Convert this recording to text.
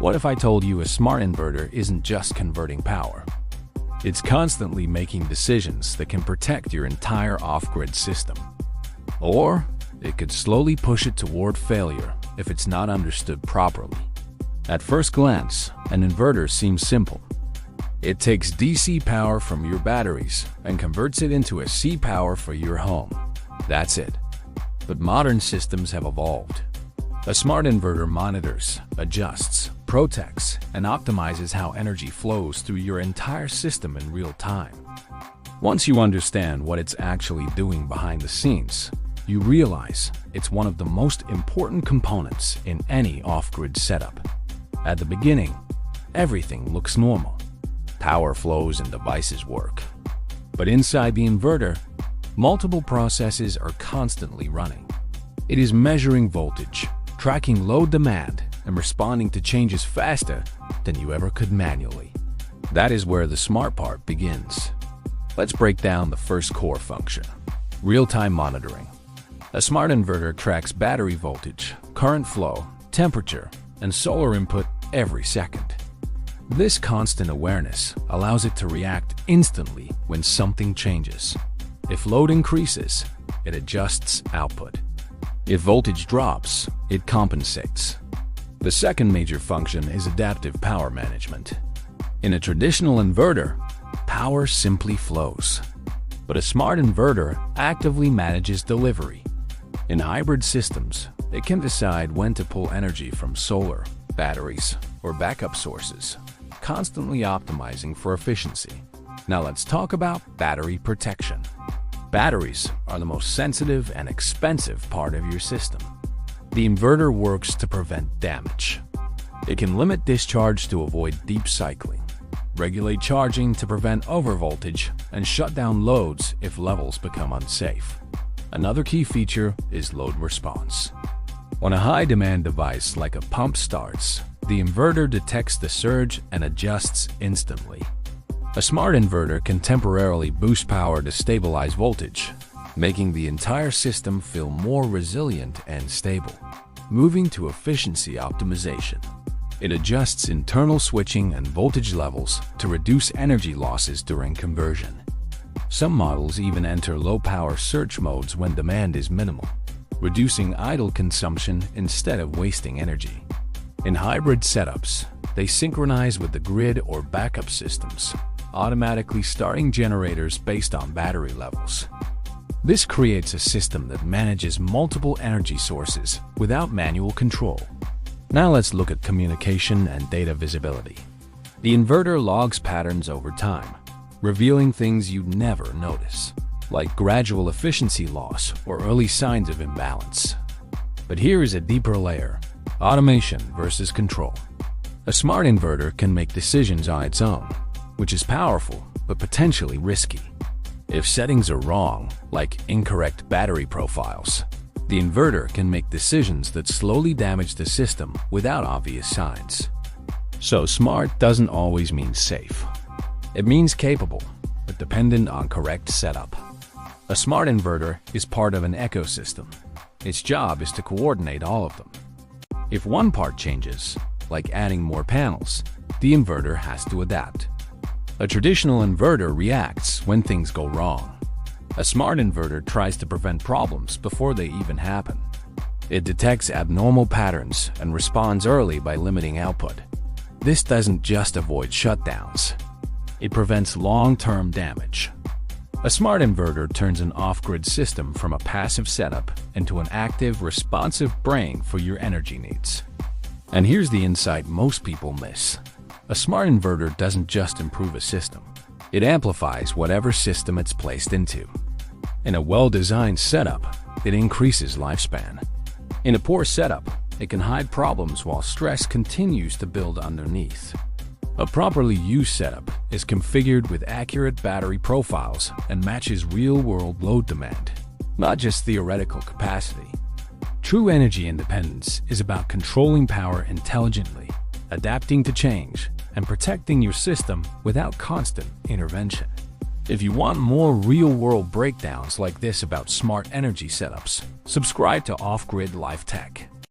What if I told you a smart inverter isn't just converting power? It's constantly making decisions that can protect your entire off-grid system. Or it could slowly push it toward failure if it's not understood properly. At first glance, an inverter seems simple. It takes DC power from your batteries and converts it into a C power for your home. That's it. But modern systems have evolved. A smart inverter monitors, adjusts, protects, and optimizes how energy flows through your entire system in real time. Once you understand what it's actually doing behind the scenes, you realize it's one of the most important components in any off-grid setup. At the beginning, everything looks normal. Power flows and devices work. But inside the inverter, multiple processes are constantly running. It is measuring voltage, tracking load demand, and responding to changes faster than you ever could manually. That is where the smart part begins. Let's break down the first core function: real-time monitoring. A smart inverter tracks battery voltage, current flow, temperature, and solar input every second. This constant awareness allows it to react instantly when something changes. If load increases, it adjusts output. If voltage drops, it compensates. The second major function is adaptive power management. In a traditional inverter, power simply flows. But a smart inverter actively manages delivery. In hybrid systems, it can decide when to pull energy from solar, batteries, or backup sources, constantly optimizing for efficiency. Now let's talk about battery protection. Batteries are the most sensitive and expensive part of your system. The inverter works to prevent damage. It can limit discharge to avoid deep cycling, regulate charging to prevent overvoltage, and shut down loads if levels become unsafe. Another key feature is load response. When a high-demand device like a pump starts, the inverter detects the surge and adjusts instantly. A smart inverter can temporarily boost power to stabilize voltage, making the entire system feel more resilient and stable. Moving to efficiency optimization. It adjusts internal switching and voltage levels to reduce energy losses during conversion. Some models even enter low-power surge modes when demand is minimal, reducing idle consumption instead of wasting energy. In hybrid setups, they synchronize with the grid or backup systems, automatically starting generators based on battery levels. This creates a system that manages multiple energy sources without manual control. Now let's look at communication and data visibility. The inverter logs patterns over time, revealing things you'd never notice, like gradual efficiency loss or early signs of imbalance. But here is a deeper layer: automation versus control. A smart inverter can make decisions on its own, which is powerful but potentially risky. If settings are wrong, like incorrect battery profiles, the inverter can make decisions that slowly damage the system without obvious signs. So smart doesn't always mean safe. It means capable, but dependent on correct setup. A smart inverter is part of an ecosystem. Its job is to coordinate all of them. If one part changes, like adding more panels, the inverter has to adapt. A traditional inverter reacts when things go wrong. A smart inverter tries to prevent problems before they even happen. It detects abnormal patterns and responds early by limiting output. This doesn't just avoid shutdowns. It prevents long-term damage. A smart inverter turns an off-grid system from a passive setup into an active, responsive brain for your energy needs. And here's the insight most people miss. A smart inverter doesn't just improve a system. It amplifies whatever system it's placed into. In a well-designed setup, it increases lifespan. In a poor setup, it can hide problems while stress continues to build underneath. A properly used setup is configured with accurate battery profiles and matches real-world load demand, not just theoretical capacity. True energy independence is about controlling power intelligently, adapting to change, and protecting your system without constant intervention. If you want more real-world breakdowns like this about smart energy setups, subscribe to Off-Grid Life Tech.